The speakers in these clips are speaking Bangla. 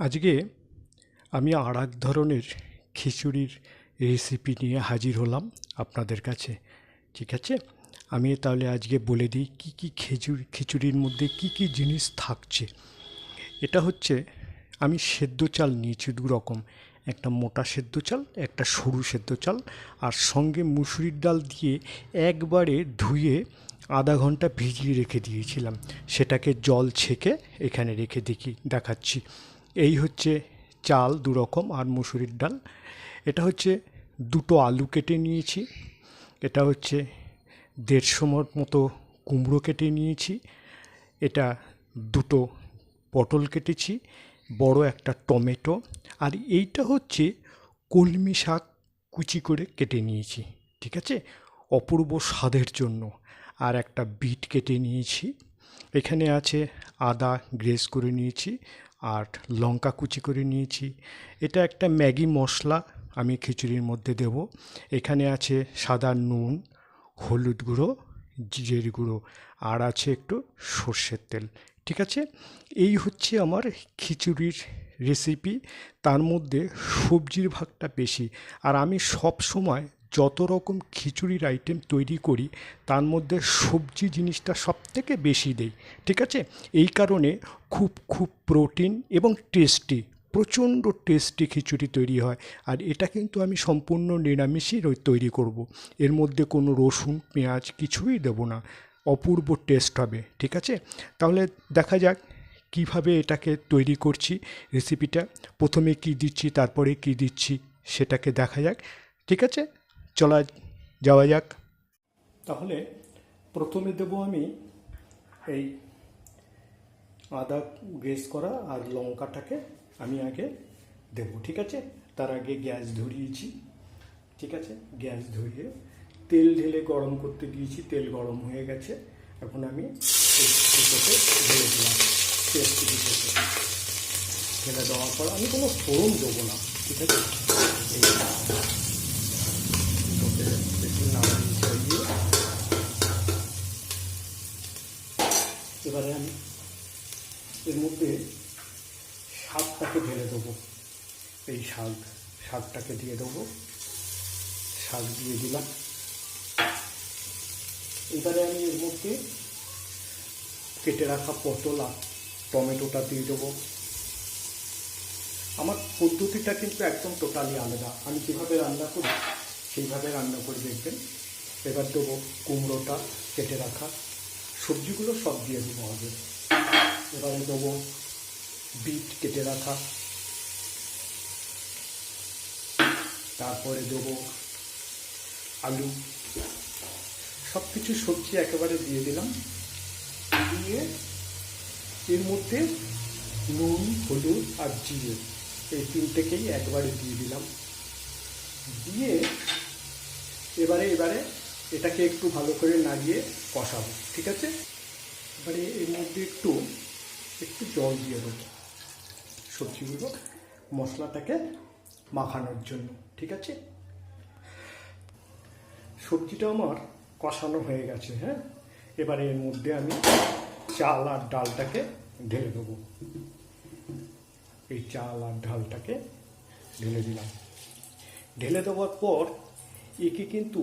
আজকে আমি আর এক ধরনের খিচুড়ির রেসিপি নিয়ে হাজির হলাম আপনাদের কাছে। ঠিক আছে, আমি তাহলে আজকে বলে দিই কী কী খিচুড়ির মধ্যে কী কী জিনিস থাকছে। এটা হচ্ছে, আমি সেদ্ধ চাল নিয়েছি দু রকম, একটা মোটা সেদ্ধ চাল, একটা সরু সেদ্ধ চাল, আর সঙ্গে মুসুরির ডাল দিয়ে একবারে ধুয়ে আধা ঘন্টা ভিজিয়ে রেখে দিয়েছিলাম, সেটাকে জল ছেঁকে এখানে রেখে দেখাচ্ছি। এই হচ্ছে চাল দু রকম আর মুসুরির ডাল। এটা হচ্ছে দুটো আলু কেটে নিয়েছি। এটা হচ্ছে 150 মতো কুমড়ো কেটে নিয়েছি। এটা দুটো পটল কেটেছি, বড় একটা টমেটো, আর এইটা হচ্ছে কলমি শাক কুচি করে কেটে নিয়েছি। ঠিক আছে, অপূর্ব স্বাদের জন্য। আর একটা বিট কেটে নিয়েছি। এখানে আছে আদা গ্রেস করে নিয়েছি, আর লঙ্কা কুচি করে নিয়েছি। এটা একটা ম্যাগি মশলা আমি খিচুড়ির মধ্যে দেব। এখানে আছে সাদা নুন, হলুদ গুঁড়ো, জিরের গুঁড়ো, আর আছে একটু সর্ষের তেল। ঠিক আছে, এই হচ্ছে আমার খিচুড়ির রেসিপি। তার মধ্যে সবজির ভাগটা বেশি। আর আমি সব সময় যত রকম খিচুড়ির আইটেম তৈরি করি তার মধ্যে সবজি জিনিসটা সবথেকে বেশি দেই। ঠিক আছে, এই কারণে খুব খুব প্রোটিন এবং টেস্টি, প্রচণ্ড টেস্টি খিচুড়ি তৈরি হয়। আর এটা কিন্তু আমি সম্পূর্ণ নিরামিষই তৈরি করব। এর মধ্যে কোনো রসুন পেঁয়াজ কিছুই দেব না, অপূর্ব টেস্ট হবে। ঠিক আছে, তাহলে দেখা যাক কিভাবে এটাকে তৈরি করছি রেসিপিটা। প্রথমে কি দিচ্ছি তারপরে কি দিচ্ছি সেটাকে দেখা যাক। ঠিক আছে, চলা যাওয়া যাক। তাহলে প্রথমে দেব আমি এই আদা গ্রেস করা আর লঙ্কাটাকে আমি আগে দেব। ঠিক আছে, তার আগে গ্যাস ধরিয়েছি। ঠিক আছে, গ্যাস ধরিয়ে তেল ঢেলে গরম করতে দিয়েছি। তেল গরম হয়ে গেছে, এখন আমি দুটোকে ঢেলে দিলাম। পেস্ট দুটোকে ঢেলে দেওয়ার পর আমি কোনো ফোড়ন দেবো না। ঠিক আছে, এই দুটোকে একটু নাড়িয়ে ছড়িয়ে এবারে আমি এর মধ্যে শাকটাকে ঢেলে দেবো। এই শাকটাকে দিয়ে দেবো। শাক দিয়ে দিলাম। এবারে আমি এর মধ্যে কেটে রাখা পটল আর টমেটোটা দিয়ে দেবো। আমার পদ্ধতিটা কিন্তু একদম টোটালি আলাদা। আমি যেভাবে রান্না করি সেইভাবে রান্না করে দেখবেন। এবার দেবো কুমড়োটা কেটে রাখা, সবজিগুলো সব দিয়ে দেবো আগে। এবারে দেবো বিট কেটে রাখা, তারপরে দেবো আলু, সব কিছু সবজি একেবারে দিয়ে দিলাম। দিয়ে এর মধ্যে নুন, হলুদ আর জিরে এই তিনটেকেই একবারে দিয়ে দিলাম। দিয়ে এবারে এটাকে একটু ভালো করে নাড়িয়ে কষাবো। ঠিক আছে, এবারে এর মধ্যে একটু জল দিয়ে দেবো সবজিগুলো মশলাটাকে মাখানোর জন্য। ঠিক আছে, সবজিটা আমার কষানো হয়ে গেছে। হ্যাঁ, এবারে এর মধ্যে আমি চাল আর ডালটাকে ঢেলে দেবো। এই চাল আর ডালটাকে ঢেলে দিলাম। ঢেলে দেওয়ার পর একে কিন্তু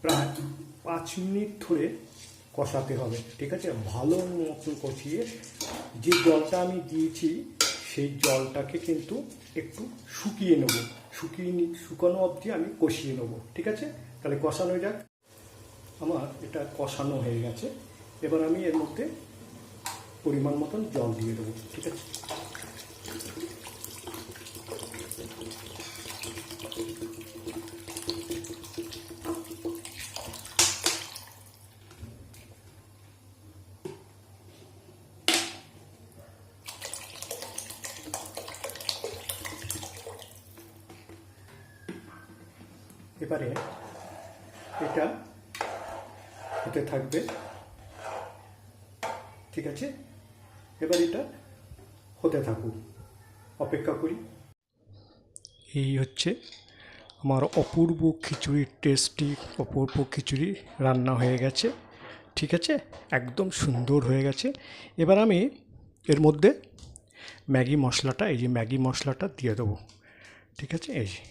প্রায় 5 মিনিট ধরে কষাতে হবে। ঠিক আছে, ভালো মতন কষিয়ে যে জলটা আমি দিয়েছি সেই জলটাকে কিন্তু একটু শুকিয়ে নেব। শুকানো অবধি আমি কষিয়ে নেব। ঠিক আছে, তাহলে কষানো যাক। আমার এটা কষানো হয়ে গেছে। এবার আমি এর মধ্যে পরিমাণ মতন জল দিয়ে দেবো। ঠিক আছে, এবারে এটা হতে থাকবে। ঠিক আছে, এবার এটা হতে থাকুক, অপেক্ষা করি। এই হচ্ছে আমার অপূর্ব খিচুড়ির টেস্টি অপূর্ব খিচুড়ি রান্না হয়ে গেছে। ঠিক আছে, একদম সুন্দর হয়ে গেছে। এবার আমি এর মধ্যে ম্যাগি মশলাটা, এই যে ম্যাগি মশলাটা দিয়ে দেবো। ঠিক আছে, এই যে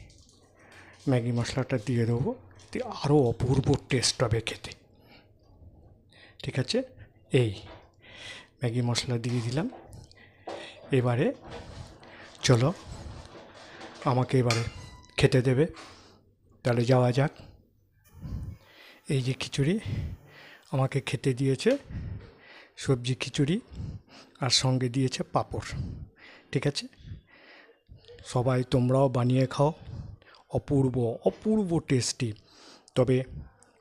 ম্যাগি মশলাটা দিয়ে দেবো, আরও অপূর্ব টেস্ট হবে খেতে। ঠিক আছে, এই ম্যাগি মশলা দিয়ে দিলাম। এবারে চলো, আমাকে এবারে খেতে দেবে। তাহলে যাওয়া যাক। এই যে খিচুড়ি আমাকে খেতে দিয়েছে, সবজি খিচুড়ি, আর সঙ্গে দিয়েছে পাঁপড়। ঠিক আছে, সবাই তোমরাও বানিয়ে খাও, অপূর্ব অপূর্ব টেস্টি। তবে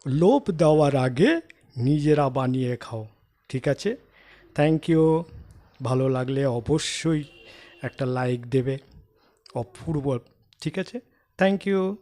লোভ দেওয়ার আগে নিজেরা বানিয়ে খাও। ঠিক আছে, থ্যাংক ইউ। ভালো লাগলে অবশ্যই একটা লাইক দেবে। অপূর্ব। ঠিক আছে, থ্যাংক ইউ।